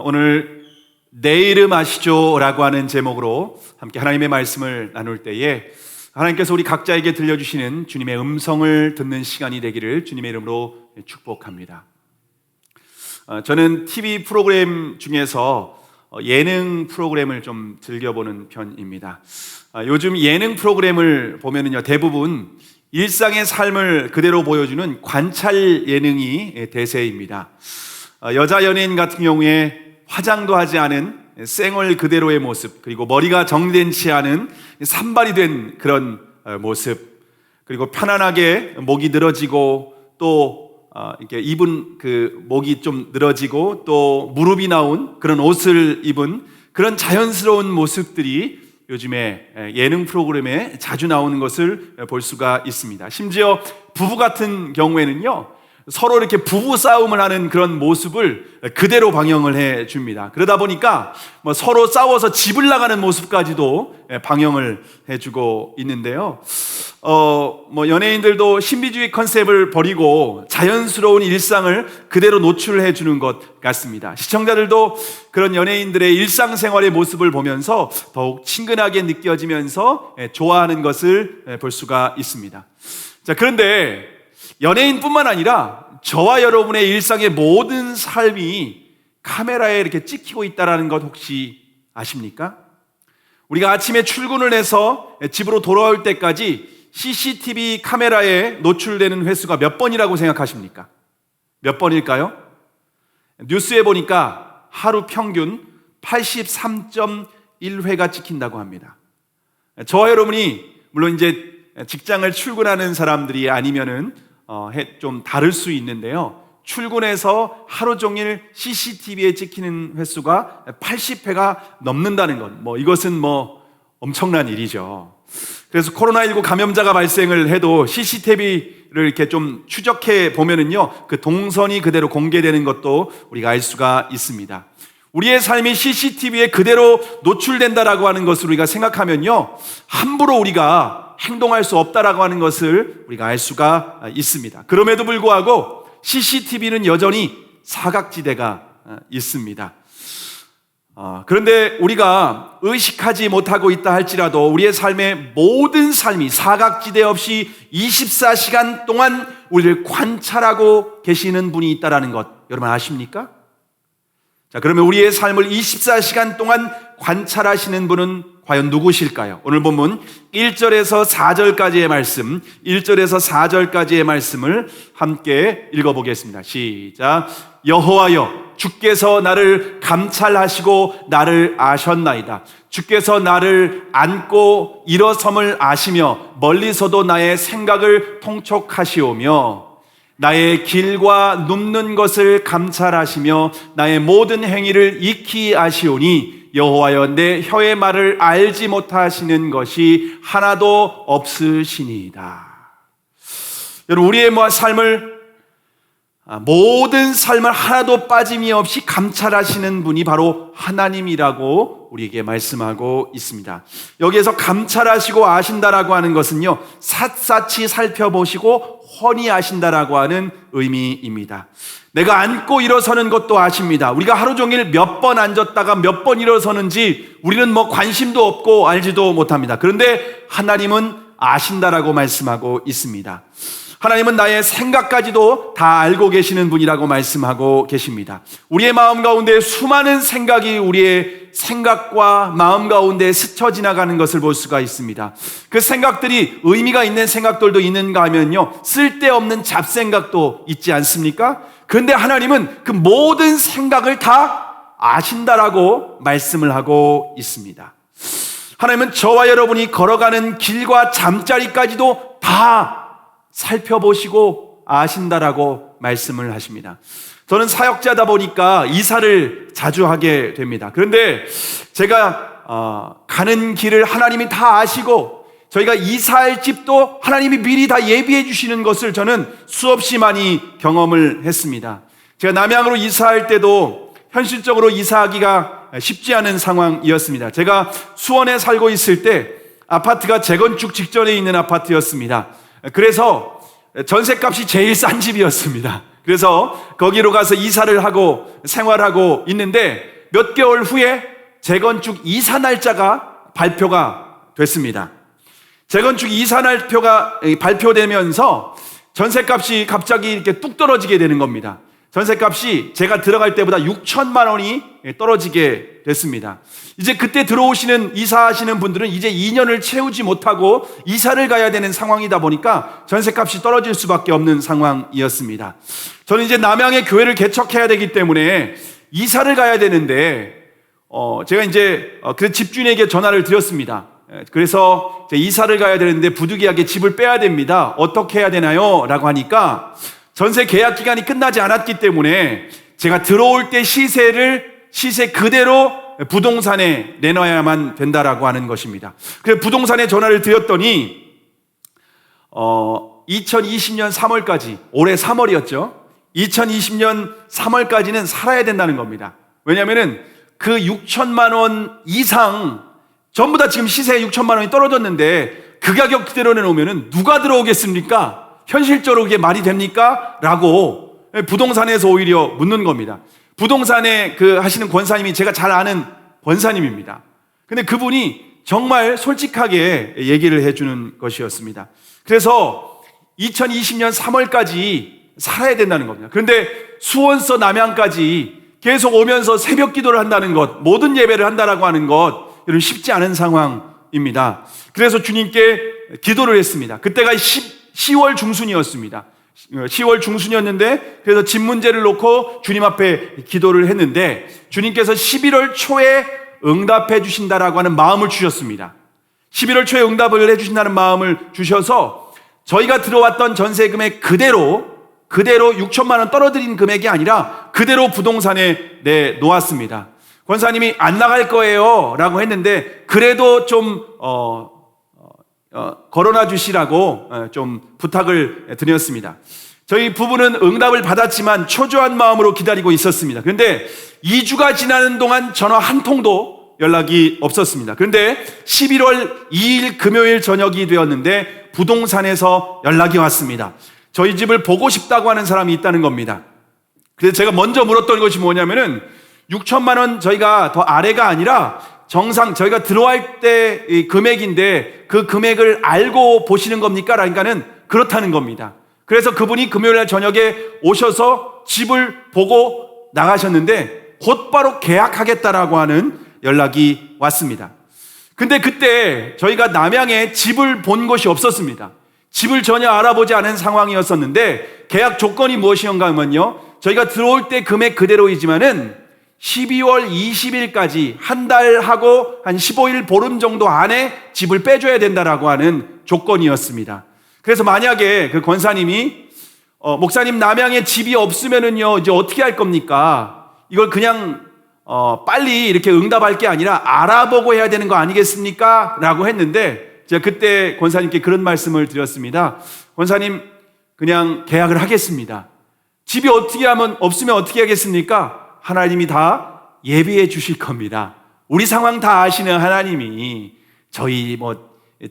오늘 내 이름 아시죠? 라고 하는 제목으로 함께 하나님의 말씀을 나눌 때에 하나님께서 우리 각자에게 들려주시는 주님의 음성을 듣는 시간이 되기를 주님의 이름으로 축복합니다. 저는 TV 프로그램 중에서 예능 프로그램을 좀 즐겨보는 편입니다. 요즘 예능 프로그램을 보면은요, 대부분 일상의 삶을 그대로 보여주는 관찰 예능이 대세입니다. 여자 연예인 같은 경우에 화장도 하지 않은 생얼 그대로의 모습, 그리고 머리가 정리된 채 않은 산발이 된 그런 모습, 그리고 편안하게 목이 늘어지고 또 이렇게 입은 그 목이 좀 늘어지고 또 무릎이 나온 그런 옷을 입은 그런 자연스러운 모습들이 요즘에 예능 프로그램에 자주 나오는 것을 볼 수가 있습니다. 심지어 부부 같은 경우에는요, 서로 이렇게 부부 싸움을 하는 그런 모습을 그대로 방영을 해 줍니다. 그러다 보니까 서로 싸워서 집을 나가는 모습까지도 방영을 해주고 있는데요. 연예인들도 신비주의 컨셉을 버리고 자연스러운 일상을 그대로 노출해 주는 것 같습니다. 시청자들도 그런 연예인들의 일상생활의 모습을 보면서 더욱 친근하게 느껴지면서 좋아하는 것을 볼 수가 있습니다. 자, 그런데 연예인뿐만 아니라 저와 여러분의 일상의 모든 삶이 카메라에 이렇게 찍히고 있다는 것 혹시 아십니까? 우리가 아침에 출근을 해서 집으로 돌아올 때까지 CCTV 카메라에 노출되는 횟수가 몇 번이라고 생각하십니까? 몇 번일까요? 뉴스에 보니까 하루 평균 83.1회가 찍힌다고 합니다. 저와 여러분이 물론 이제 직장을 출근하는 사람들이 아니면은 좀 다를 수 있는데요, 출근해서 하루 종일 CCTV에 찍히는 횟수가 80회가 넘는다는 것, 이것은 엄청난 일이죠. 그래서 코로나19 감염자가 발생을 해도 CCTV를 이렇게 좀 추적해 보면은요, 그 동선이 그대로 공개되는 것도 우리가 알 수가 있습니다. 우리의 삶이 CCTV에 그대로 노출된다라고 하는 것을 우리가 생각하면요, 함부로 우리가 행동할 수 없다라고 하는 것을 우리가 알 수가 있습니다. 그럼에도 불구하고 CCTV는 여전히 사각지대가 있습니다. 그런데 우리가 의식하지 못하고 있다 할지라도 우리의 삶의 모든 삶이 사각지대 없이 24시간 동안 우리를 관찰하고 계시는 분이 있다는 것 여러분 아십니까? 자, 그러면 우리의 삶을 24시간 동안 관찰하시는 분은 과연 누구실까요? 오늘 본문 1절에서 4절까지의 말씀, 1절에서 4절까지의 말씀을 함께 읽어보겠습니다. 시작. 여호와여, 주께서 나를 감찰하시고 나를 아셨나이다. 주께서 나를 안고 일어섬을 아시며 멀리서도 나의 생각을 통촉하시오며 나의 길과 눕는 것을 감찰하시며 나의 모든 행위를 익히 아시오니 여호와여, 내 혀의 말을 알지 못하시는 것이 하나도 없으시니이다. 여러분, 우리의 모든 삶을 하나도 빠짐이 없이 감찰하시는 분이 바로 하나님이라고 우리에게 말씀하고 있습니다. 여기에서 감찰하시고 아신다라고 하는 것은요, 샅샅이 살펴보시고 훤히 아신다라고 하는 의미입니다. 내가 앉고 일어서는 것도 아십니다. 우리가 하루 종일 몇 번 앉았다가 몇 번 일어서는지 우리는 관심도 없고 알지도 못합니다. 그런데 하나님은 아신다라고 말씀하고 있습니다. 하나님은 나의 생각까지도 다 알고 계시는 분이라고 말씀하고 계십니다. 우리의 마음 가운데 수많은 생각이 우리의 생각과 마음 가운데 스쳐 지나가는 것을 볼 수가 있습니다. 그 생각들이 의미가 있는 생각들도 있는가 하면요, 쓸데없는 잡생각도 있지 않습니까? 그런데 하나님은 그 모든 생각을 다 아신다라고 말씀을 하고 있습니다. 하나님은 저와 여러분이 걸어가는 길과 잠자리까지도 다 살펴보시고 아신다라고 말씀을 하십니다. 저는 사역자다 보니까 이사를 자주 하게 됩니다. 그런데 제가 가는 길을 하나님이 다 아시고 저희가 이사할 집도 하나님이 미리 다 예비해 주시는 것을 저는 수없이 많이 경험을 했습니다. 제가 남양으로 이사할 때도 현실적으로 이사하기가 쉽지 않은 상황이었습니다. 제가 수원에 살고 있을 때 아파트가 재건축 직전에 있는 아파트였습니다. 그래서 전셋값이 제일 싼 집이었습니다. 그래서 거기로 가서 이사를 하고 생활하고 있는데 몇 개월 후에 재건축 이사 날짜가 발표가 됐습니다. 재건축 이사 날표가 발표되면서 전셋값이 갑자기 이렇게 뚝 떨어지게 되는 겁니다. 전셋값이 제가 들어갈 때보다 6천만 원이 떨어지게 됐습니다. 이제 그때 들어오시는 이사하시는 분들은 이제 2년을 채우지 못하고 이사를 가야 되는 상황이다 보니까 전셋값이 떨어질 수밖에 없는 상황이었습니다. 저는 이제 남양에 교회를 개척해야 되기 때문에 이사를 가야 되는데 제가 이제 그 집주인에게 전화를 드렸습니다. 그래서 이사를 가야 되는데 부득이하게 집을 빼야 됩니다. 어떻게 해야 되나요? 라고 하니까 전세 계약 기간이 끝나지 않았기 때문에 제가 들어올 때 시세 그대로 부동산에 내놔야만 된다라고 하는 것입니다. 그래서 부동산에 전화를 드렸더니 2020년 3월까지, 올해 3월이었죠. 2020년 3월까지는 살아야 된다는 겁니다. 왜냐하면 그 6천만 원 이상 전부 다 지금 시세에 6천만 원이 떨어졌는데 그 가격 그대로 내놓으면 누가 들어오겠습니까? 현실적으로 그게 말이 됩니까? 라고 부동산에서 오히려 묻는 겁니다. 부동산에 하시는 권사님이 제가 잘 아는 권사님입니다. 근데 그분이 정말 솔직하게 얘기를 해주는 것이었습니다. 그래서 2020년 3월까지 살아야 된다는 겁니다. 그런데 수원서 남양까지 계속 오면서 새벽 기도를 한다는 것, 모든 예배를 한다라고 하는 것, 여러분 쉽지 않은 상황입니다. 그래서 주님께 기도를 했습니다. 그때가 10월 중순이었습니다. 10월 중순이었는데 그래서 집 문제를 놓고 주님 앞에 기도를 했는데 주님께서 11월 초에 응답해 주신다라고 하는 마음을 주셨습니다. 11월 초에 응답을 해 주신다는 마음을 주셔서 저희가 들어왔던 전세 금액 그대로 6천만 원 떨어뜨린 금액이 아니라 그대로 부동산에 내놓았습니다. 권사님이 안 나갈 거예요 라고 했는데 그래도 좀 걸어놔 주시라고 좀 부탁을 드렸습니다. 저희 부부는 응답을 받았지만 초조한 마음으로 기다리고 있었습니다. 그런데 2주가 지나는 동안 전화 한 통도 연락이 없었습니다. 그런데 11월 2일 금요일 저녁이 되었는데 부동산에서 연락이 왔습니다. 저희 집을 보고 싶다고 하는 사람이 있다는 겁니다. 그래서 제가 먼저 물었던 것이 뭐냐면은 6천만 원 저희가 더 아래가 아니라 정상 저희가 들어갈 때 금액인데 그 금액을 알고 보시는 겁니까? 그러니까는 그렇다는 겁니다. 그래서 그분이 금요일날 저녁에 오셔서 집을 보고 나가셨는데 곧바로 계약하겠다라고 하는 연락이 왔습니다. 근데 그때 저희가 남양에 집을 본 곳이 없었습니다. 집을 전혀 알아보지 않은 상황이었었는데 계약 조건이 무엇이었는가 하면요, 저희가 들어올 때 금액 그대로이지만은 12월 20일까지 한 달하고 한 15일 보름 정도 안에 집을 빼줘야 된다라고 하는 조건이었습니다. 그래서 만약에 그 권사님이 목사님 남양에 집이 없으면은요 이제 어떻게 할 겁니까? 이걸 그냥 빨리 이렇게 응답할 게 아니라 알아보고 해야 되는 거 아니겠습니까? 라고 했는데 제가 그때 권사님께 그런 말씀을 드렸습니다. 권사님 그냥 계약을 하겠습니다. 집이 없으면 어떻게 하겠습니까? 하나님이 다 예비해 주실 겁니다. 우리 상황 다 아시는 하나님이 저희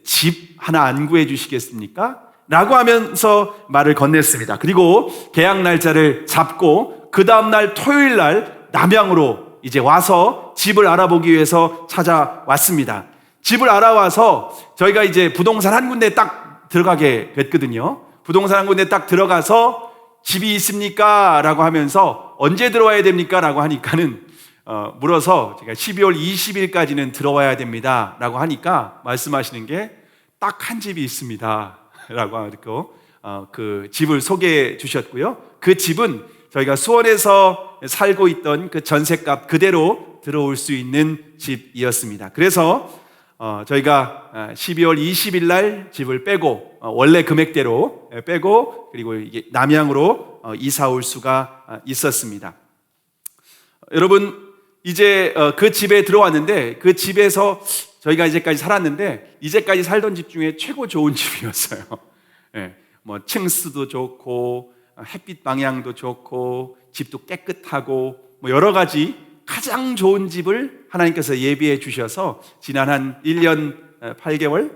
집 하나 안 구해 주시겠습니까? 라고 하면서 말을 건넸습니다. 그리고 계약 날짜를 잡고 그 다음날 토요일 날 남양으로 이제 와서 집을 알아보기 위해서 찾아왔습니다. 집을 알아와서 저희가 이제 부동산 한 군데 딱 들어가게 됐거든요. 부동산 한 군데 딱 들어가서 집이 있습니까? 라고 하면서 언제 들어와야 됩니까? 라고 하니까는 물어서 제가 12월 20일까지는 들어와야 됩니다 라고 하니까 말씀하시는 게 딱 한 집이 있습니다 라고 하고 그 집을 소개해 주셨고요. 그 집은 저희가 수원에서 살고 있던 그 전셋값 그대로 들어올 수 있는 집이었습니다. 그래서 저희가 12월 20일 날 집을 빼고 원래 금액대로 빼고 그리고 이게 남양으로 이사 올 수가 있었습니다. 여러분 이제 그 집에 들어왔는데 그 집에서 저희가 이제까지 살았는데 이제까지 살던 집 중에 최고 좋은 집이었어요. 네, 층수도 좋고 햇빛 방향도 좋고 집도 깨끗하고 여러 가지 가장 좋은 집을 하나님께서 예비해 주셔서 지난 한 1년 8개월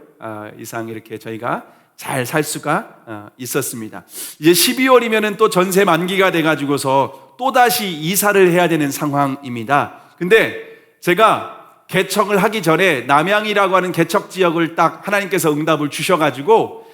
이상 이렇게 저희가 잘 살 수가 있었습니다. 이제 12월이면은 또 전세 만기가 돼가지고서 또다시 이사를 해야 되는 상황입니다. 근데 제가 개척을 하기 전에 남양이라고 하는 개척 지역을 딱 하나님께서 응답을 주셔가지고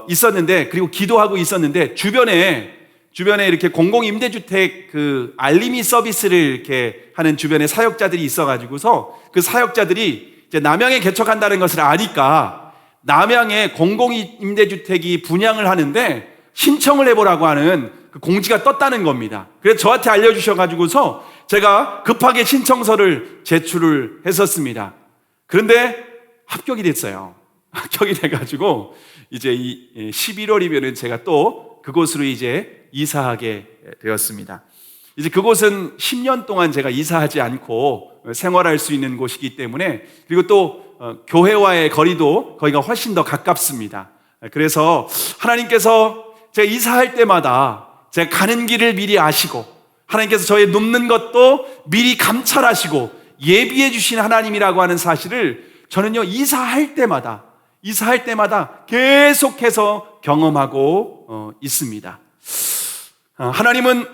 있었는데, 그리고 기도하고 있었는데 주변에 이렇게 공공임대주택 그 알림이 서비스를 이렇게 하는 주변에 사역자들이 있어가지고서 그 사역자들이 이제 남양에 개척한다는 것을 아니까 남양에 공공임대주택이 분양을 하는데 신청을 해보라고 하는 그 공지가 떴다는 겁니다. 그래서 저한테 알려주셔가지고서 제가 급하게 신청서를 제출을 했었습니다. 그런데 합격이 됐어요. 합격이 돼가지고 이제 이 11월이면은 제가 또 그곳으로 이제 이사하게 되었습니다. 이제 그곳은 10년 동안 제가 이사하지 않고 생활할 수 있는 곳이기 때문에, 그리고 또 교회와의 거리도 거기가 훨씬 더 가깝습니다. 그래서 하나님께서 제가 이사할 때마다 제가 가는 길을 미리 아시고 하나님께서 저의 눕는 것도 미리 감찰하시고 예비해 주신 하나님이라고 하는 사실을 저는요 이사할 때마다 계속해서 경험하고 있습니다. 하나님은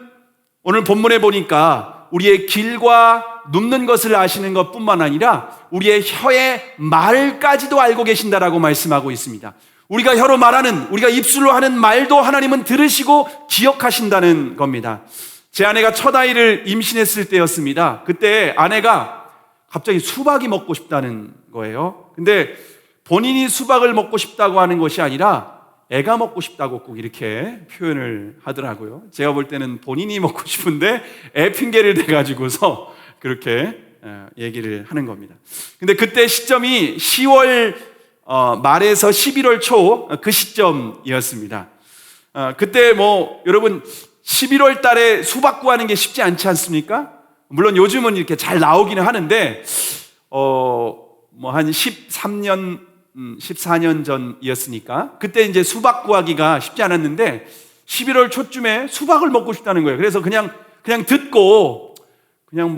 오늘 본문에 보니까 우리의 길과 눕는 것을 아시는 것뿐만 아니라 우리의 혀의 말까지도 알고 계신다라고 말씀하고 있습니다. 우리가 혀로 말하는, 우리가 입술로 하는 말도 하나님은 들으시고 기억하신다는 겁니다. 제 아내가 첫 아이를 임신했을 때였습니다. 그때 아내가 갑자기 수박이 먹고 싶다는 거예요. 근데 본인이 수박을 먹고 싶다고 하는 것이 아니라 애가 먹고 싶다고 꼭 이렇게 표현을 하더라고요. 제가 볼 때는 본인이 먹고 싶은데 애 핑계를 대가지고서 그렇게 얘기를 하는 겁니다. 근데 그때 시점이 10월 말에서 11월 초 그 시점이었습니다. 그때 뭐 여러분 11월 달에 수박 구하는 게 쉽지 않지 않습니까? 물론 요즘은 이렇게 잘 나오기는 하는데 뭐 한 14년 전이었으니까 그때 이제 수박 구하기가 쉽지 않았는데 11월 초쯤에 수박을 먹고 싶다는 거예요. 그래서 그냥 듣고 그냥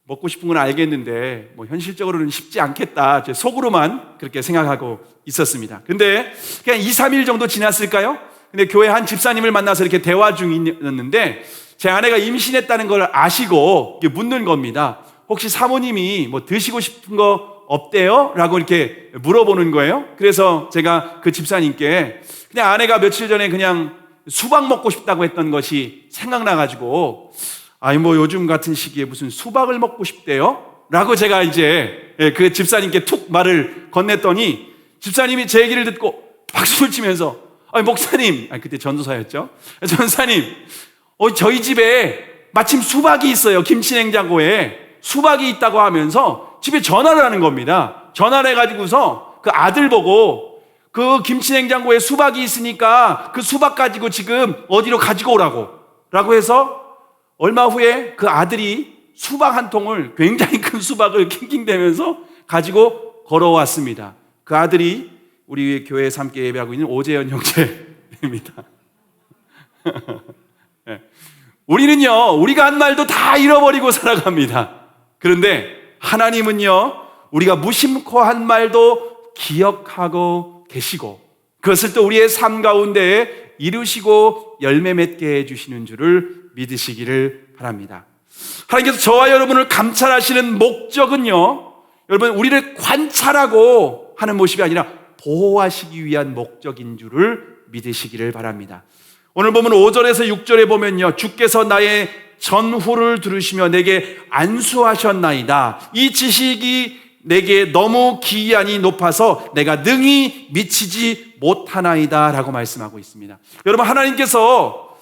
먹고 싶은 건 알겠는데 뭐 현실적으로는 쉽지 않겠다, 제 속으로만 그렇게 생각하고 있었습니다. 근데 그냥 2, 3일 정도 지났을까요? 근데 교회 한 집사님을 만나서 이렇게 대화 중이었는데 제 아내가 임신했다는 걸 아시고 묻는 겁니다. 혹시 사모님이 뭐 드시고 싶은 거 없대요? 라고 이렇게 물어보는 거예요. 그래서 제가 그 집사님께 그냥 아내가 며칠 전에 그냥 수박 먹고 싶다고 했던 것이 생각나가지고 아니 뭐 요즘 같은 시기에 무슨 수박을 먹고 싶대요? 라고 제가 이제 그 집사님께 툭 말을 건넸더니 집사님이 제 얘기를 듣고 박수를 치면서 아니 목사님, 그때 전도사였죠. 전사님, 저희 집에 마침 수박이 있어요. 김치냉장고에 수박이 있다고 하면서 집에 전화를 하는 겁니다. 전화를 해가지고서 그 아들 보고 그 김치냉장고에 수박이 있으니까 그 수박 가지고 지금 어디로 가지고 오라고 해서 얼마 후에 그 아들이 수박 한 통을, 굉장히 큰 수박을 킹킹대면서 가지고 걸어왔습니다. 그 아들이 우리 교회에서 함께 예배하고 있는 오재현 형제입니다. 네. 우리는요, 우리가 한 말도 다 잃어버리고 살아갑니다. 그런데 하나님은요, 우리가 무심코 한 말도 기억하고 계시고 그것을 또 우리의 삶 가운데 이루시고 열매 맺게 해주시는 줄을 믿으시기를 바랍니다. 하나님께서 저와 여러분을 감찰하시는 목적은요, 여러분 우리를 관찰하고 하는 모습이 아니라 보호하시기 위한 목적인 줄을 믿으시기를 바랍니다. 오늘 보면 5절에서 6절에 보면요, 주께서 나의 전후를 들으시며 내게 안수하셨나이다. 이 지식이 내게 너무 기이하니 높아서 내가 능히 미치지 못하나이다 라고 말씀하고 있습니다. 여러분, 하나님께서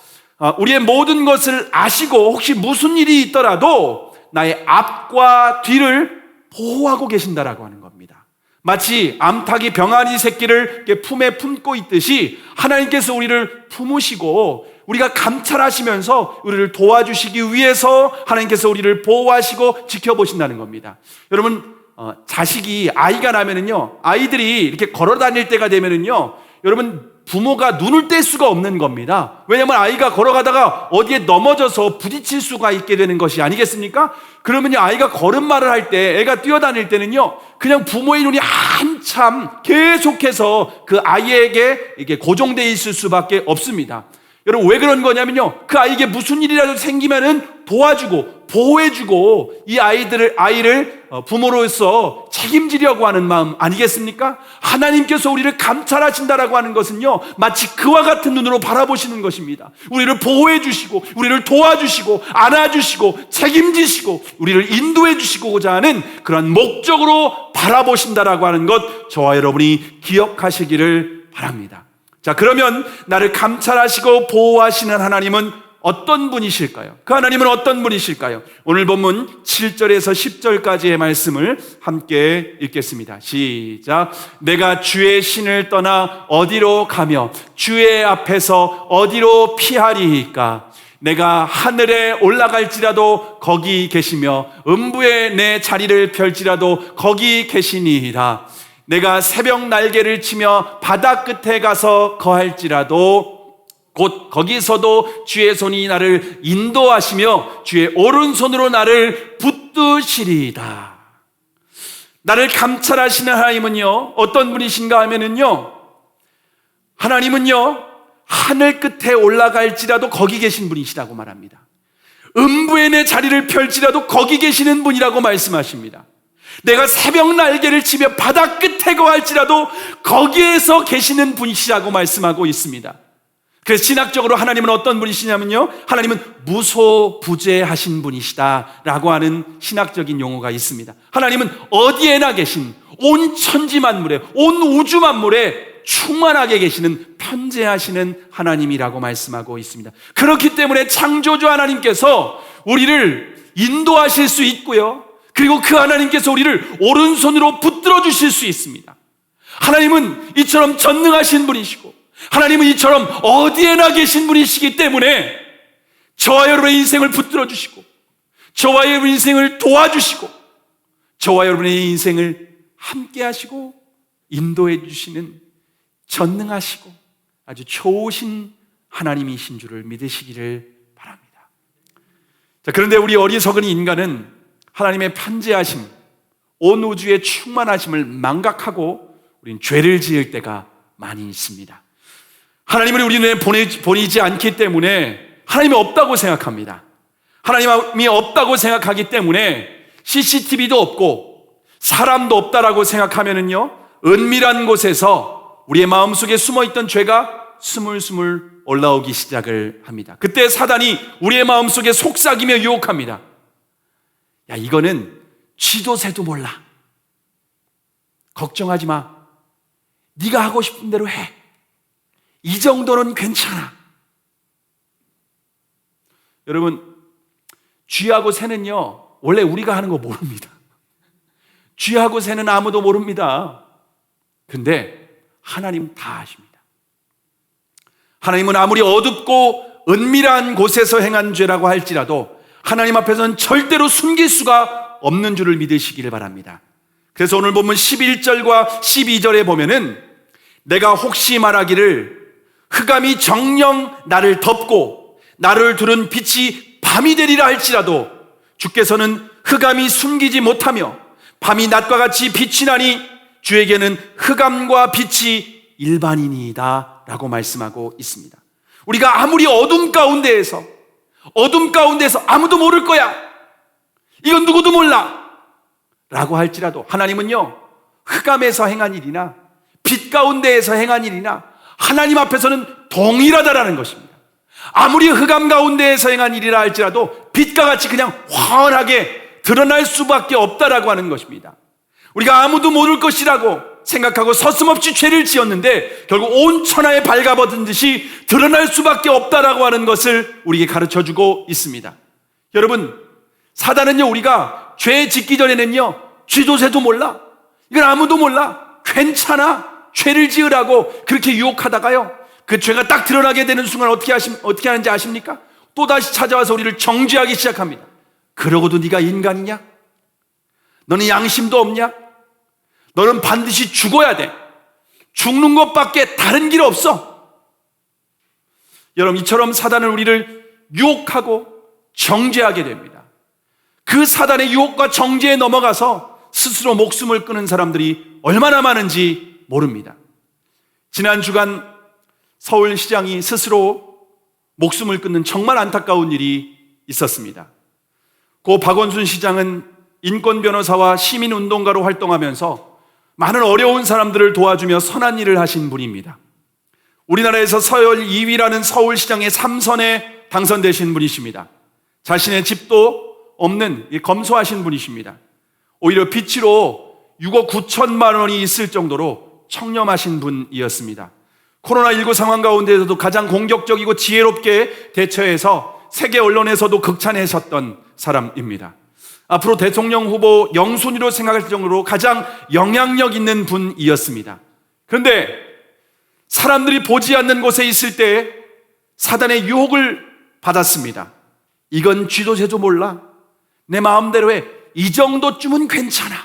우리의 모든 것을 아시고 혹시 무슨 일이 있더라도 나의 앞과 뒤를 보호하고 계신다라고 하는 겁니다. 마치 암탉이 병아리 새끼를 품에 품고 있듯이 하나님께서 우리를 품으시고 우리가 감찰하시면서 우리를 도와주시기 위해서 하나님께서 우리를 보호하시고 지켜보신다는 겁니다. 여러분, 아이가 나면은요, 아이들이 이렇게 걸어 다닐 때가 되면은요, 여러분 부모가 눈을 뗄 수가 없는 겁니다. 왜냐하면 아이가 걸어가다가 어디에 넘어져서 부딪힐 수가 있게 되는 것이 아니겠습니까? 그러면요, 아이가 걸음마를 할 때, 애가 뛰어다닐 때는요, 그냥 부모의 눈이 한참 계속해서 그 아이에게 이게 고정되어 있을 수밖에 없습니다. 여러분 왜 그런 거냐면요, 그 아이에게 무슨 일이라도 생기면은 도와주고 보호해주고 이 아이를 부모로서 책임지려고 하는 마음 아니겠습니까? 하나님께서 우리를 감찰하신다라고 하는 것은요, 마치 그와 같은 눈으로 바라보시는 것입니다. 우리를 보호해주시고 우리를 도와주시고 안아주시고 책임지시고 우리를 인도해주시고자 하는 그런 목적으로 바라보신다라고 하는 것, 저와 여러분이 기억하시기를 바랍니다. 자, 그러면 나를 감찰하시고 보호하시는 하나님은 어떤 분이실까요? 그 하나님은 어떤 분이실까요? 오늘 본문 7절에서 10절까지의 말씀을 함께 읽겠습니다. 시작. 내가 주의 신을 떠나 어디로 가며 주의 앞에서 어디로 피하리이까? 내가 하늘에 올라갈지라도 거기 계시며 음부에 내 자리를 펼지라도 거기 계시니이다. 내가 새벽 날개를 치며 바다 끝에 가서 거할지라도 곧 거기서도 주의 손이 나를 인도하시며 주의 오른손으로 나를 붙드시리이다. 나를 감찰하시는 하나님은요, 어떤 분이신가 하면은요, 하나님은요, 하늘 끝에 올라갈지라도 거기 계신 분이시라고 말합니다. 음부에 내 자리를 펼지라도 거기 계시는 분이라고 말씀하십니다. 내가 새벽 날개를 치며 바다 끝에 거할지라도 거기에서 계시는 분이시라고 말씀하고 있습니다. 그래서 신학적으로 하나님은 어떤 분이시냐면요, 하나님은 무소부재하신 분이시다라고 하는 신학적인 용어가 있습니다. 하나님은 어디에나 계신, 온 천지 만물에, 온 우주 만물에 충만하게 계시는 편재하시는 하나님이라고 말씀하고 있습니다. 그렇기 때문에 창조주 하나님께서 우리를 인도하실 수 있고요, 그리고 그 하나님께서 우리를 오른손으로 붙들어 주실 수 있습니다. 하나님은 이처럼 전능하신 분이시고 하나님은 이처럼 어디에나 계신 분이시기 때문에 저와 여러분의 인생을 붙들어 주시고 저와 여러분의 인생을 도와주시고 저와 여러분의 인생을 함께 하시고 인도해 주시는 전능하시고 아주 좋으신 하나님이신 줄을 믿으시기를 바랍니다. 자, 그런데 우리 어리석은 인간은 하나님의 편재하심, 온 우주의 충만하심을 망각하고 우리는 죄를 지을 때가 많이 있습니다. 하나님을 우리 눈에 보이지 않기 때문에 하나님이 없다고 생각합니다. 하나님이 없다고 생각하기 때문에 CCTV도 없고 사람도 없다라고 생각하면은요, 은밀한 곳에서 우리의 마음속에 숨어있던 죄가 스물스물 올라오기 시작을 합니다. 그때 사단이 우리의 마음속에 속삭이며 유혹합니다. 야, 이거는 쥐도 새도 몰라. 걱정하지 마. 네가 하고 싶은 대로 해. 이 정도는 괜찮아. 여러분, 쥐하고 새는요, 원래 우리가 하는 거 모릅니다. 쥐하고 새는 아무도 모릅니다. 근데 하나님 다 아십니다. 하나님은 아무리 어둡고 은밀한 곳에서 행한 죄라고 할지라도 하나님 앞에서는 절대로 숨길 수가 없는 줄을 믿으시기를 바랍니다. 그래서 오늘 보면 11절과 12절에 보면은 내가 혹시 말하기를 흑암이 정녕 나를 덮고 나를 두른 빛이 밤이 되리라 할지라도 주께서는 흑암이 숨기지 못하며 밤이 낮과 같이 빛이 나니 주에게는 흑암과 빛이 일반이니이다 라고 말씀하고 있습니다. 우리가 아무리 어둠 가운데에서 아무도 모를 거야, 이건 누구도 몰라 라고 할지라도 하나님은요, 흑암에서 행한 일이나 빛 가운데에서 행한 일이나 하나님 앞에서는 동일하다라는 것입니다. 아무리 흑암 가운데에서 행한 일이라 할지라도 빛과 같이 그냥 환하게 드러날 수밖에 없다라고 하는 것입니다. 우리가 아무도 모를 것이라고 생각하고 서슴없이 죄를 지었는데 결국 온 천하에 발가벗은 듯이 드러날 수밖에 없다라고 하는 것을 우리에게 가르쳐주고 있습니다. 여러분, 사단은요, 우리가 죄 짓기 전에는요, 쥐도 새도 몰라, 이건 아무도 몰라, 괜찮아, 죄를 지으라고 그렇게 유혹하다가요, 그 죄가 딱 드러나게 되는 순간 어떻게 하는지 아십니까? 또다시 찾아와서 우리를 정죄하기 시작합니다. 그러고도 네가 인간이냐? 너는 양심도 없냐? 너는 반드시 죽어야 돼. 죽는 것밖에 다른 길 없어. 여러분, 이처럼 사단은 우리를 유혹하고 정죄하게 됩니다. 그 사단의 유혹과 정죄에 넘어가서 스스로 목숨을 끊은 사람들이 얼마나 많은지 모릅니다. 지난 주간 서울시장이 스스로 목숨을 끊는 정말 안타까운 일이 있었습니다. 고 박원순 시장은 인권 변호사와 시민운동가로 활동하면서 많은 어려운 사람들을 도와주며 선한 일을 하신 분입니다. 우리나라에서 서열 2위라는 서울시장의 3선에 당선되신 분이십니다. 자신의 집도 없는 검소하신 분이십니다. 오히려 빚으로 6억 9천만 원이 있을 정도로 청렴하신 분이었습니다. 코로나19 상황 가운데서도 가장 공격적이고 지혜롭게 대처해서 세계 언론에서도 극찬하셨던 사람입니다. 앞으로 대통령 후보 영순위로 생각할 정도로 가장 영향력 있는 분이었습니다. 그런데 사람들이 보지 않는 곳에 있을 때 사단의 유혹을 받았습니다. 이건 쥐도 새도 몰라. 내 마음대로 해. 이 정도쯤은 괜찮아.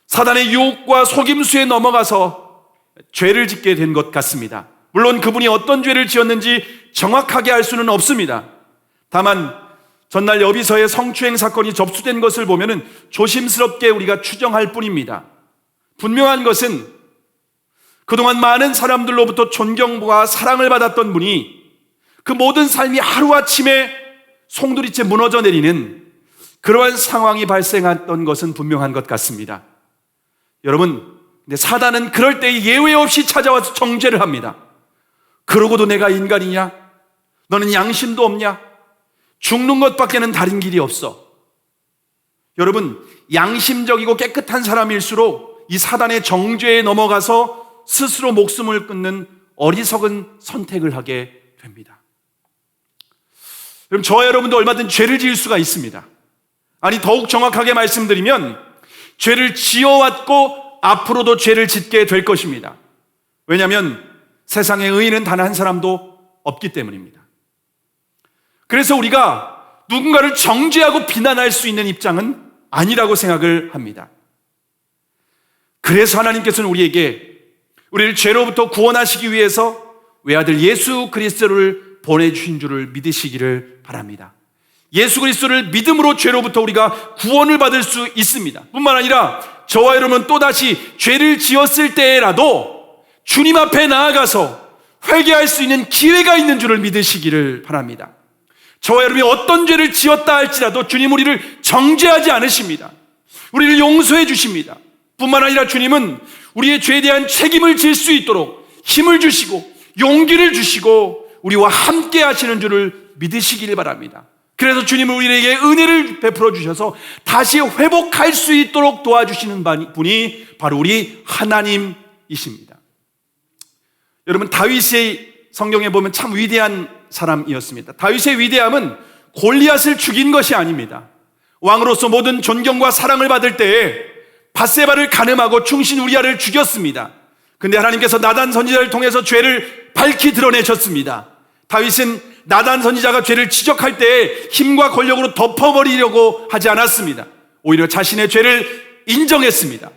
사단의 유혹과 속임수에 넘어가서 죄를 짓게 된 것 같습니다. 물론 그분이 어떤 죄를 지었는지 정확하게 알 수는 없습니다. 다만 전날 여비서에 성추행 사건이 접수된 것을 보면 조심스럽게 우리가 추정할 뿐입니다. 분명한 것은 그동안 많은 사람들로부터 존경과 사랑을 받았던 분이 그 모든 삶이 하루아침에 송두리째 무너져 내리는 그러한 상황이 발생했던 것은 분명한 것 같습니다. 여러분, 근데 사단은 그럴 때 예외 없이 찾아와서 정죄를 합니다. 그러고도 내가 인간이냐? 너는 양심도 없냐? 죽는 것밖에는 다른 길이 없어. 여러분, 양심적이고 깨끗한 사람일수록 이 사단의 정죄에 넘어가서 스스로 목숨을 끊는 어리석은 선택을 하게 됩니다. 그럼 저와 여러분도 얼마든 죄를 지을 수가 있습니다. 아니, 더욱 정확하게 말씀드리면 죄를 지어왔고 앞으로도 죄를 짓게 될 것입니다. 왜냐하면 세상에 의인은 단 한 사람도 없기 때문입니다. 그래서 우리가 누군가를 정죄하고 비난할 수 있는 입장은 아니라고 생각을 합니다. 그래서 하나님께서는 우리를 죄로부터 구원하시기 위해서 외아들 예수 그리스도를 보내주신 줄을 믿으시기를 바랍니다. 예수 그리스도를 믿음으로 죄로부터 우리가 구원을 받을 수 있습니다. 뿐만 아니라 저와 여러분은 또다시 죄를 지었을 때라도 주님 앞에 나아가서 회개할 수 있는 기회가 있는 줄을 믿으시기를 바랍니다. 저와 여러분이 어떤 죄를 지었다 할지라도 주님 우리를 정죄하지 않으십니다. 우리를 용서해 주십니다. 뿐만 아니라 주님은 우리의 죄에 대한 책임을 질 수 있도록 힘을 주시고 용기를 주시고 우리와 함께 하시는 줄을 믿으시기를 바랍니다. 그래서 주님은 우리에게 은혜를 베풀어 주셔서 다시 회복할 수 있도록 도와주시는 분이 바로 우리 하나님이십니다. 여러분, 다윗의 성경에 보면 참 위대한 사람이었습니다. 다윗의 위대함은 골리앗을 죽인 것이 아닙니다. 왕으로서 모든 존경과 사랑을 받을 때에 밧세바를 간음하고 충신 우리아를 죽였습니다. 근데 하나님께서 나단 선지자를 통해서 죄를 밝히 드러내셨습니다. 다윗은 나단 선지자가 죄를 지적할 때 힘과 권력으로 덮어버리려고 하지 않았습니다. 오히려 자신의 죄를 인정했습니다.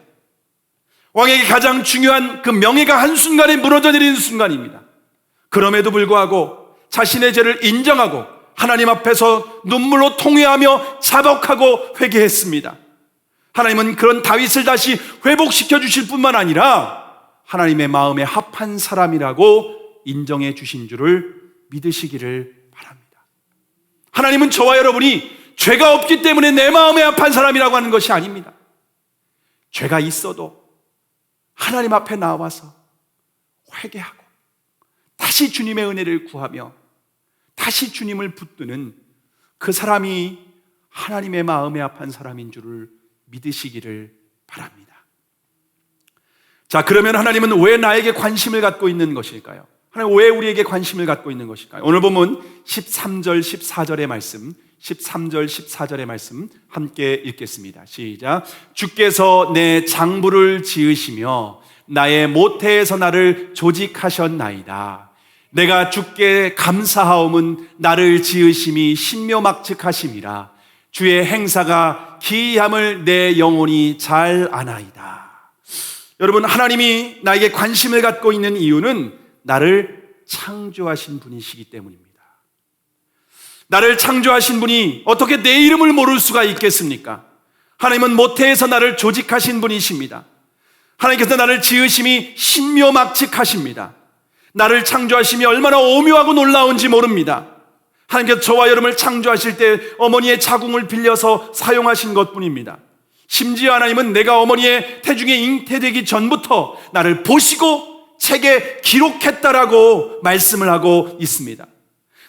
왕에게 가장 중요한 그 명예가 한순간에 무너져 내리는 순간입니다. 그럼에도 불구하고 자신의 죄를 인정하고 하나님 앞에서 눈물로 통회하며 자복하고 회개했습니다. 하나님은 그런 다윗을 다시 회복시켜 주실 뿐만 아니라 하나님의 마음에 합한 사람이라고 인정해 주신 줄을 믿으시기를 바랍니다. 하나님은 저와 여러분이 죄가 없기 때문에 내 마음에 합한 사람이라고 하는 것이 아닙니다. 죄가 있어도 하나님 앞에 나와서 회개하고 다시 주님의 은혜를 구하며 다시 주님을 붙드는 그 사람이 하나님의 마음에 합한 사람인 줄을 믿으시기를 바랍니다. 자, 그러면 하나님은 왜 나에게 관심을 갖고 있는 것일까요? 하나님 왜 우리에게 관심을 갖고 있는 것일까요? 오늘 보면 13절 14절의 말씀, 13절 14절의 말씀 함께 읽겠습니다. 시작. 주께서 내 장부를 지으시며 나의 모태에서 나를 조직하셨나이다. 내가 주께 감사하옴은 나를 지으심이 신묘막측하심이라. 주의 행사가 기이함을 내 영혼이 잘 아나이다. 여러분, 하나님이 나에게 관심을 갖고 있는 이유는 나를 창조하신 분이시기 때문입니다. 나를 창조하신 분이 어떻게 내 이름을 모를 수가 있겠습니까? 하나님은 모태에서 나를 조직하신 분이십니다. 하나님께서 나를 지으심이 신묘막측하십니다. 나를 창조하심이 얼마나 오묘하고 놀라운지 모릅니다. 하나님께서 저와 여러분을 창조하실 때 어머니의 자궁을 빌려서 사용하신 것뿐입니다. 심지어 하나님은 내가 어머니의 태중에 잉태되기 전부터 나를 보시고 책에 기록했다라고 말씀을 하고 있습니다.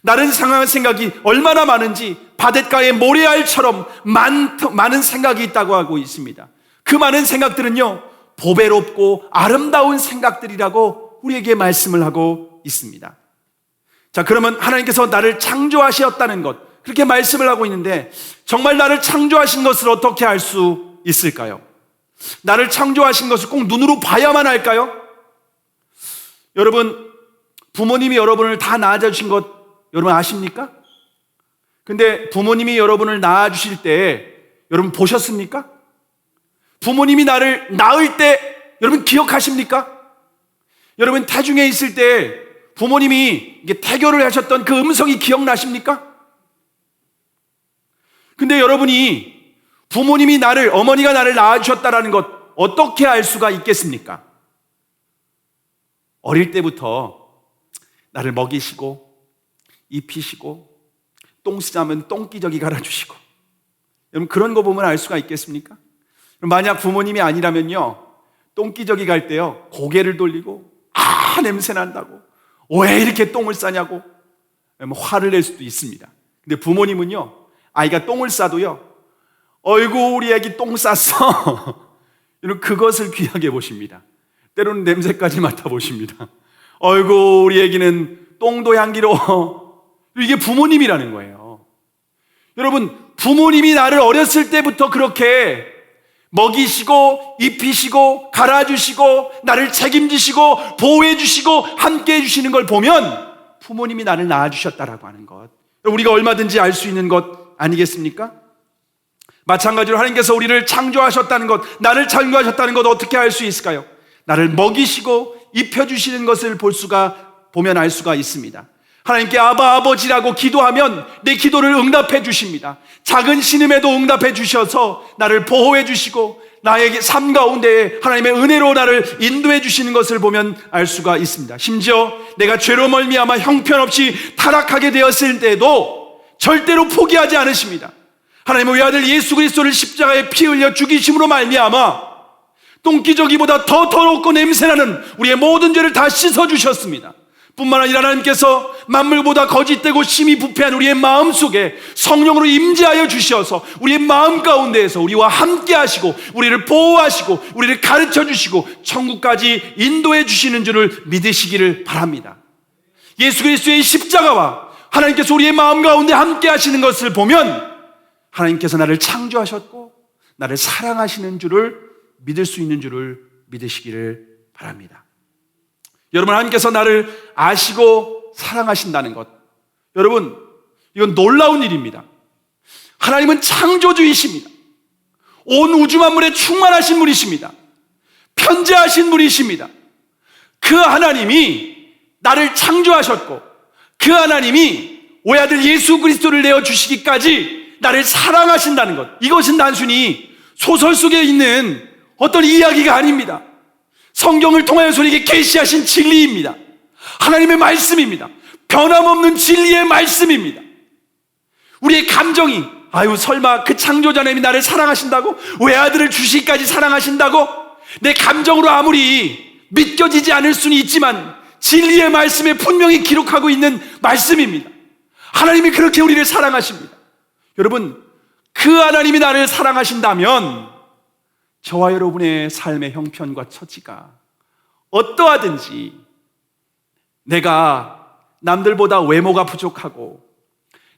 나를 상한 생각이 얼마나 많은지 바닷가의 모래알처럼 많은 생각이 있다고 하고 있습니다. 그 많은 생각들은요, 보배롭고 아름다운 생각들이라고 우리에게 말씀을 하고 있습니다. 자, 그러면 하나님께서 나를 창조하셨다는 것, 그렇게 말씀을 하고 있는데 정말 나를 창조하신 것을 어떻게 알 수 있을까요? 나를 창조하신 것을 꼭 눈으로 봐야만 할까요? 여러분, 부모님이 여러분을 다 낳아주신 것 여러분 아십니까? 근데 부모님이 여러분을 낳아주실 때 여러분 보셨습니까? 부모님이 나를 낳을 때 여러분 기억하십니까? 여러분 태중에 있을 때 부모님이 태교를 하셨던 그 음성이 기억나십니까? 근데 여러분이 부모님이 어머니가 나를 낳아주셨다는 것 어떻게 알 수가 있겠습니까? 어릴 때부터 나를 먹이시고 입히시고 똥 싸면 똥기저귀 갈아주시고, 여러분 그런 거 보면 알 수가 있겠습니까? 만약 부모님이 아니라면요, 똥기저귀 갈 때요 고개를 돌리고 냄새 난다고, 왜 이렇게 똥을 싸냐고 화를 낼 수도 있습니다. 근데 부모님은요, 아이가 똥을 싸도요, 어이구 우리 애기 똥 쌌어 이런 그것을 귀하게 보십니다. 때로는 냄새까지 맡아보십니다. 어이구 우리 애기는 똥도 향기로워. 이게 부모님이라는 거예요. 여러분, 부모님이 나를 어렸을 때부터 그렇게 먹이시고 입히시고 갈아주시고 나를 책임지시고 보호해주시고 함께해 주시는 걸 보면 부모님이 나를 낳아주셨다라고 하는 것, 우리가 얼마든지 알 수 있는 것 아니겠습니까? 마찬가지로 하나님께서 우리를 창조하셨다는 것, 나를 창조하셨다는 것 어떻게 알 수 있을까요? 나를 먹이시고 입혀주시는 것을 보면 알 수가 있습니다. 하나님께 아바 아버지라고 기도하면 내 기도를 응답해 주십니다. 작은 신음에도 응답해 주셔서 나를 보호해 주시고 나에게 삶 가운데 하나님의 은혜로 나를 인도해 주시는 것을 보면 알 수가 있습니다. 심지어 내가 죄로 말미암아 형편없이 타락하게 되었을 때도 절대로 포기하지 않으십니다. 하나님의 외아들 예수 그리스도를 십자가에 피 흘려 죽이심으로 말미암아 똥기저귀보다 더 더럽고 냄새나는 우리의 모든 죄를 다 씻어주셨습니다. 뿐만 아니라 하나님께서 만물보다 거짓되고 심히 부패한 우리의 마음 속에 성령으로 임재하여 주셔서 우리의 마음 가운데에서 우리와 함께 하시고 우리를 보호하시고 우리를 가르쳐 주시고 천국까지 인도해 주시는 줄을 믿으시기를 바랍니다. 예수 그리스도의 십자가와 하나님께서 우리의 마음 가운데 함께 하시는 것을 보면 하나님께서 나를 창조하셨고 나를 사랑하시는 줄을 믿을 수 있는 줄을 믿으시기를 바랍니다. 여러분, 하나님께서 나를 아시고 사랑하신다는 것, 여러분 이건 놀라운 일입니다. 하나님은 창조주이십니다. 온 우주 만물에 충만하신 분이십니다. 편재하신 분이십니다. 그 하나님이 나를 창조하셨고 그 하나님이 외아들 예수 그리스도를 내어주시기까지 나를 사랑하신다는 것, 이것은 단순히 소설 속에 있는 어떤 이야기가 아닙니다. 성경을 통하여서 우리에게 계시하신 진리입니다. 하나님의 말씀입니다. 변함없는 진리의 말씀입니다. 우리의 감정이 설마 그 창조자 하나님이 나를 사랑하신다고? 외아들을 주시기까지 사랑하신다고? 내 감정으로 아무리 믿겨지지 않을 수는 있지만 진리의 말씀에 분명히 기록하고 있는 말씀입니다. 하나님이 그렇게 우리를 사랑하십니다. 여러분, 그 하나님이 나를 사랑하신다면 저와 여러분의 삶의 형편과 처지가 어떠하든지, 내가 남들보다 외모가 부족하고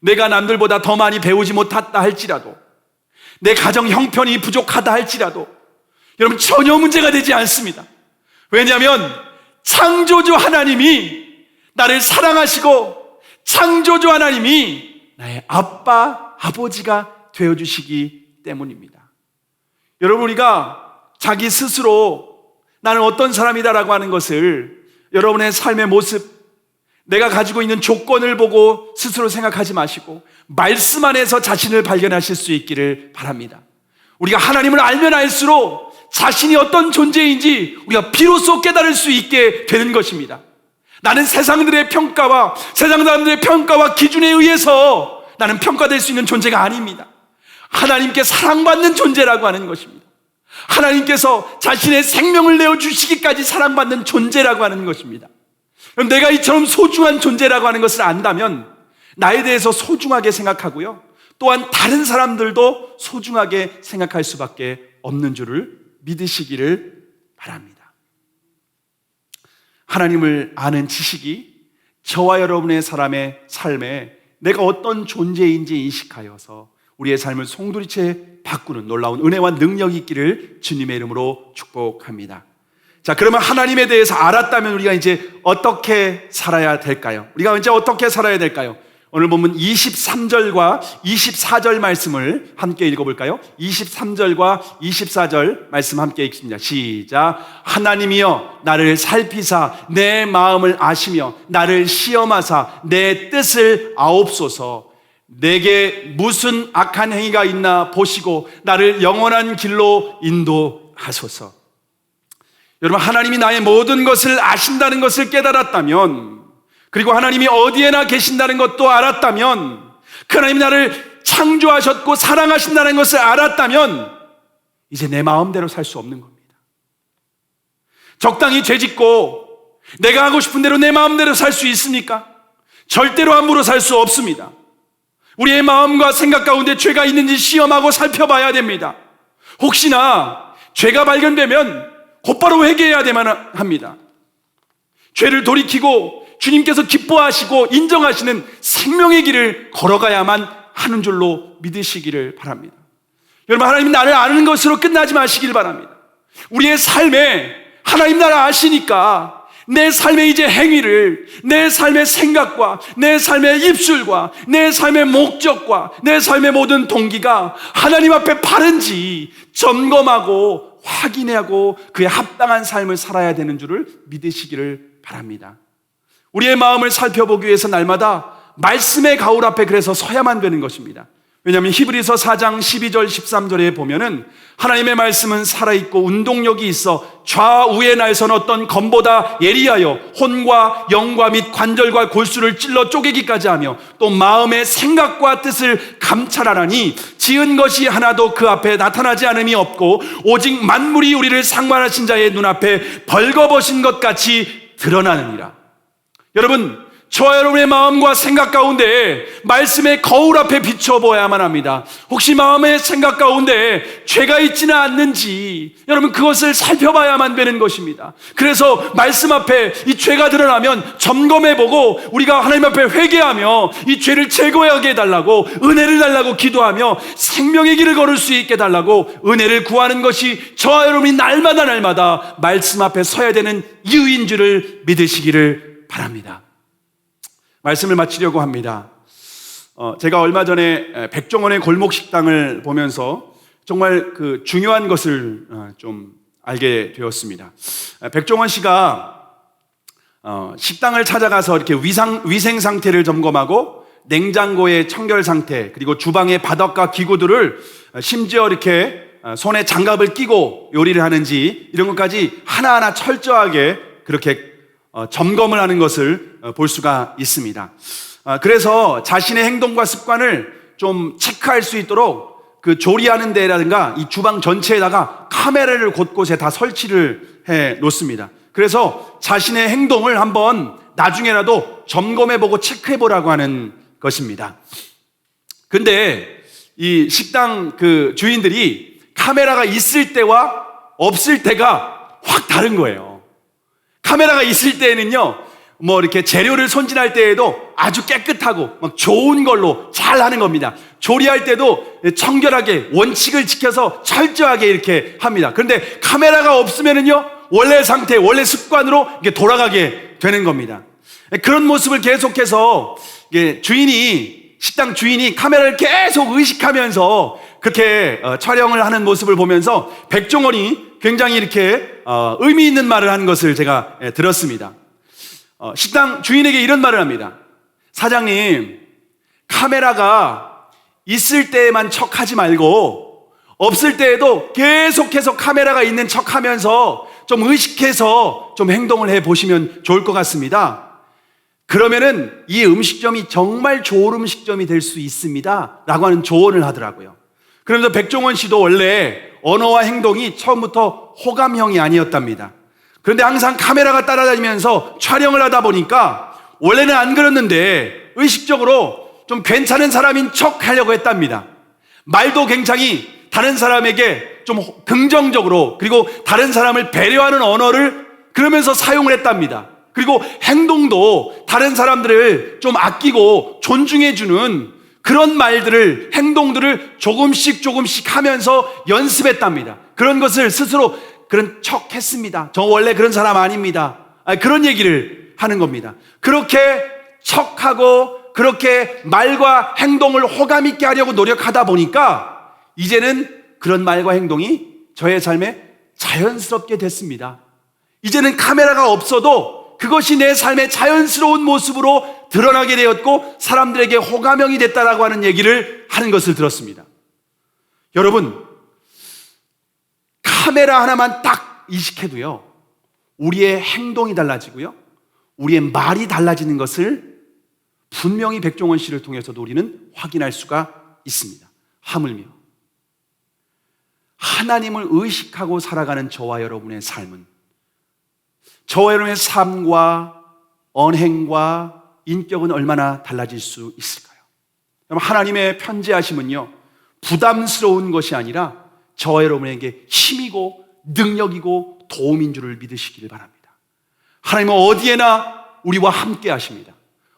내가 남들보다 더 많이 배우지 못했다 할지라도, 내 가정 형편이 부족하다 할지라도 여러분 전혀 문제가 되지 않습니다. 왜냐하면 창조주 하나님이 나를 사랑하시고 창조주 하나님이 나의 아빠, 아버지가 되어주시기 때문입니다. 여러분, 우리가 자기 스스로 나는 어떤 사람이다라고 하는 것을 여러분의 삶의 모습, 내가 가지고 있는 조건을 보고 스스로 생각하지 마시고 말씀 안에서 자신을 발견하실 수 있기를 바랍니다. 우리가 하나님을 알면 알수록 자신이 어떤 존재인지 우리가 비로소 깨달을 수 있게 되는 것입니다. 나는 세상 사람들의 평가와 기준에 의해서 나는 평가될 수 있는 존재가 아닙니다. 하나님께 사랑받는 존재라고 하는 것입니다. 하나님께서 자신의 생명을 내어주시기까지 사랑받는 존재라고 하는 것입니다. 그럼 내가 이처럼 소중한 존재라고 하는 것을 안다면 나에 대해서 소중하게 생각하고요, 또한 다른 사람들도 소중하게 생각할 수밖에 없는 줄을 믿으시기를 바랍니다. 하나님을 아는 지식이 저와 여러분의 사람의 삶에 내가 어떤 존재인지 인식하여서 우리의 삶을 송두리째 바꾸는 놀라운 은혜와 능력이 있기를 주님의 이름으로 축복합니다. 자, 그러면 하나님에 대해서 알았다면 우리가 이제 어떻게 살아야 될까요? 우리가 이제 어떻게 살아야 될까요? 오늘 본문 23절과 24절 말씀을 함께 읽어볼까요? 23절과 24절 말씀 함께 읽습니다. 시작. 하나님이여 나를 살피사 내 마음을 아시며 나를 시험하사 내 뜻을 아옵소서. 내게 무슨 악한 행위가 있나 보시고 나를 영원한 길로 인도하소서. 여러분, 하나님이 나의 모든 것을 아신다는 것을 깨달았다면, 그리고 하나님이 어디에나 계신다는 것도 알았다면, 그 하나님이 나를 창조하셨고 사랑하신다는 것을 알았다면 이제 내 마음대로 살 수 없는 겁니다. 적당히 죄짓고 내가 하고 싶은 대로 내 마음대로 살 수 있습니까? 절대로 함부로 살 수 없습니다. 우리의 마음과 생각 가운데 죄가 있는지 시험하고 살펴봐야 됩니다. 혹시나 죄가 발견되면 곧바로 회개해야 합니다. 죄를 돌이키고 주님께서 기뻐하시고 인정하시는 생명의 길을 걸어가야만 하는 줄로 믿으시기를 바랍니다. 여러분, 하나님 나를 아는 것으로 끝나지 마시길 바랍니다. 우리의 삶에 하나님 나를 아시니까 내 삶의 이제 행위를, 내 삶의 생각과 내 삶의 입술과 내 삶의 목적과 내 삶의 모든 동기가 하나님 앞에 바른지 점검하고 확인하고 그에 합당한 삶을 살아야 되는 줄을 믿으시기를 바랍니다. 우리의 마음을 살펴보기 위해서 날마다 말씀의 거울 앞에 그래서 서야만 되는 것입니다. 왜냐하면 히브리서 4장 12절 13절에 보면은 하나님의 말씀은 살아있고 운동력이 있어 좌우의 날선 어떤 검보다 예리하여 혼과 영과 및 관절과 골수를 찔러 쪼개기까지 하며 또 마음의 생각과 뜻을 감찰하라니 지은 것이 하나도 그 앞에 나타나지 않음이 없고 오직 만물이 우리를 상관하신 자의 눈앞에 벌거벗은 것 같이 드러나느니라. 여러분, 저와 여러분의 마음과 생각 가운데 말씀의 거울 앞에 비춰보아야만 합니다. 혹시 마음의 생각 가운데 죄가 있지는 않는지 여러분 그것을 살펴봐야만 되는 것입니다. 그래서 말씀 앞에 이 죄가 드러나면 점검해보고 우리가 하나님 앞에 회개하며 이 죄를 제거하게 해달라고 은혜를 달라고 기도하며 생명의 길을 걸을 수 있게 해달라고 은혜를 구하는 것이 저와 여러분이 날마다 말씀 앞에 서야 되는 이유인 줄을 믿으시기를 바랍니다. 말씀을 마치려고 합니다. 제가 얼마 전에 백종원의 골목 식당을 보면서 정말 그 중요한 것을 좀 알게 되었습니다. 백종원 씨가 식당을 찾아가서 이렇게 위생 상태를 점검하고 냉장고의 청결 상태, 그리고 주방의 바닥과 기구들을 심지어 이렇게 손에 장갑을 끼고 요리를 하는지 이런 것까지 하나하나 철저하게 그렇게 점검을 하는 것을 볼 수가 있습니다. 그래서 자신의 행동과 습관을 좀 체크할 수 있도록 그 조리하는 데라든가 이 주방 전체에다가 카메라를 곳곳에 다 설치를 해 놓습니다. 그래서 자신의 행동을 한번 나중에라도 점검해보고 체크해보라고 하는 것입니다. 근데 이 식당 그 주인들이 카메라가 있을 때와 없을 때가 확 다른 거예요. 카메라가 있을 때에는요, 뭐 이렇게 재료를 손질할 때에도 아주 깨끗하고 막 좋은 걸로 잘 하는 겁니다. 조리할 때도 청결하게 원칙을 지켜서 철저하게 이렇게 합니다. 그런데 카메라가 없으면은요, 원래 상태, 원래 습관으로 이게 돌아가게 되는 겁니다. 그런 모습을 계속해서 식당 주인이 카메라를 계속 의식하면서 그렇게 촬영을 하는 모습을 보면서 백종원이 굉장히 이렇게 의미 있는 말을 하는 것을 제가 들었습니다. 식당 주인에게 이런 말을 합니다. 사장님, 카메라가 있을 때에만 척하지 말고 없을 때에도 계속해서 카메라가 있는 척하면서 좀 의식해서 좀 행동을 해보시면 좋을 것 같습니다. 그러면은 이 음식점이 정말 좋은 음식점이 될 수 있습니다 라고 하는 조언을 하더라고요. 그러면서 백종원 씨도 원래 언어와 행동이 처음부터 호감형이 아니었답니다. 그런데 항상 카메라가 따라다니면서 촬영을 하다 보니까 원래는 안 그랬는데 의식적으로 좀 괜찮은 사람인 척 하려고 했답니다. 말도 굉장히 다른 사람에게 좀 긍정적으로, 그리고 다른 사람을 배려하는 언어를 그러면서 사용을 했답니다. 그리고 행동도 다른 사람들을 좀 아끼고 존중해주는 그런 말들을, 행동들을 조금씩 하면서 연습했답니다. 그런 것을 스스로 그런 척 했습니다. 저 원래 그런 사람 아닙니다. 그런 얘기를 하는 겁니다. 그렇게 척하고 그렇게 말과 행동을 호감 있게 하려고 노력하다 보니까 이제는 그런 말과 행동이 저의 삶에 자연스럽게 됐습니다. 이제는 카메라가 없어도 그것이 내 삶의 자연스러운 모습으로 드러나게 되었고 사람들에게 호감형이 됐다라고 하는 얘기를 하는 것을 들었습니다. 여러분, 카메라 하나만 딱 이식해도요, 우리의 행동이 달라지고요, 우리의 말이 달라지는 것을 분명히 백종원 씨를 통해서도 우리는 확인할 수가 있습니다. 하물며 하나님을 의식하고 살아가는 저와 여러분의 삶은, 저와 여러분의 삶과 언행과 인격은 얼마나 달라질 수 있을까요? 여러분, 하나님의 편지하심은요, 부담스러운 것이 아니라 저와 여러분에게 힘이고 능력이고 도움인 줄을 믿으시기를 바랍니다. 하나님은 어디에나 우리와 함께 하십니다.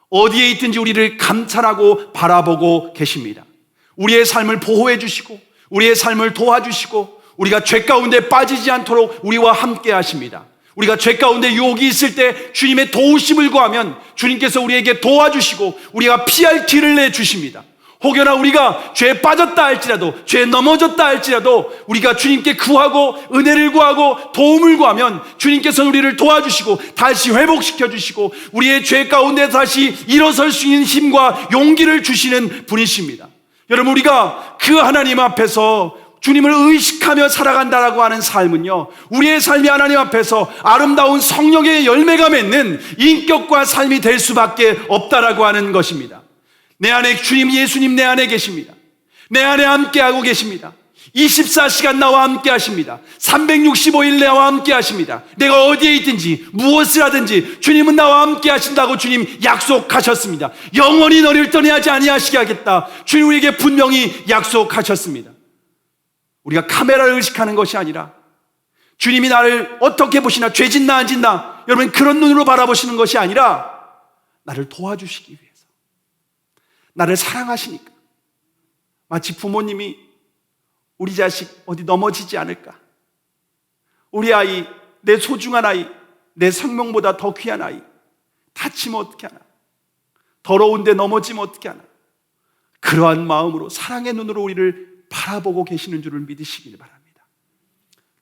어디에 있든지 우리를 감찰하고 바라보고 계십니다. 우리의 삶을 보호해 주시고 우리의 삶을 도와주시고 우리가 죄 가운데 빠지지 않도록 우리와 함께 하십니다. 우리가 죄 가운데 유혹이 있을 때 주님의 도우심을 구하면 주님께서 우리에게 도와주시고 우리가 피할 길을 내주십니다. 혹여나 우리가 죄에 빠졌다 할지라도, 죄에 넘어졌다 할지라도 우리가 주님께 구하고 은혜를 구하고 도움을 구하면 주님께서 우리를 도와주시고 다시 회복시켜 주시고 우리의 죄 가운데 다시 일어설 수 있는 힘과 용기를 주시는 분이십니다. 여러분, 우리가 그 하나님 앞에서 주님을 의식하며 살아간다라고 하는 삶은요, 우리의 삶이 하나님 앞에서 아름다운 성령의 열매가 맺는 인격과 삶이 될 수밖에 없다라고 하는 것입니다. 내 안에 주님, 예수님 내 안에 계십니다. 내 안에 함께하고 계십니다. 24시간 나와 함께 하십니다. 365일 나와 함께 하십니다. 내가 어디에 있든지 무엇을 하든지 주님은 나와 함께 하신다고 주님 약속하셨습니다. 영원히 너를 떠나지 아니하시게 하겠다, 주님 우리에게 분명히 약속하셨습니다. 우리가 카메라를 의식하는 것이 아니라 주님이 나를 어떻게 보시나, 죄 짓나 안 짓나, 여러분 그런 눈으로 바라보시는 것이 아니라 나를 도와주시기 위해서, 나를 사랑하시니까, 마치 부모님이 우리 자식 어디 넘어지지 않을까, 우리 아이, 내 소중한 아이, 내 생명보다 더 귀한 아이 다치면 어떻게 하나, 더러운데 넘어지면 어떻게 하나, 그러한 마음으로 사랑의 눈으로 우리를 바라보고 계시는 줄을 믿으시길 바랍니다.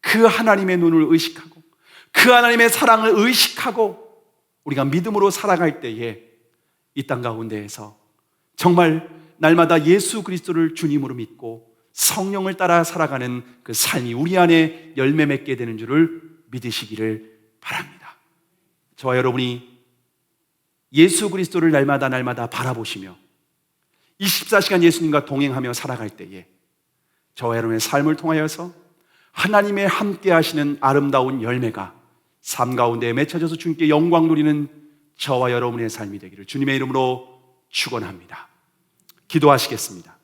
그 하나님의 눈을 의식하고 그 하나님의 사랑을 의식하고 우리가 믿음으로 살아갈 때에 이 땅 가운데에서 정말 날마다 예수 그리스도를 주님으로 믿고 성령을 따라 살아가는 그 삶이 우리 안에 열매 맺게 되는 줄을 믿으시기를 바랍니다. 저와 여러분이 예수 그리스도를 날마다 바라보시며 24시간 예수님과 동행하며 살아갈 때에 저와 여러분의 삶을 통하여서 하나님의 함께 하시는 아름다운 열매가 삶 가운데 맺혀져서 주님께 영광 누리는 저와 여러분의 삶이 되기를 주님의 이름으로 축원합니다. 기도하시겠습니다.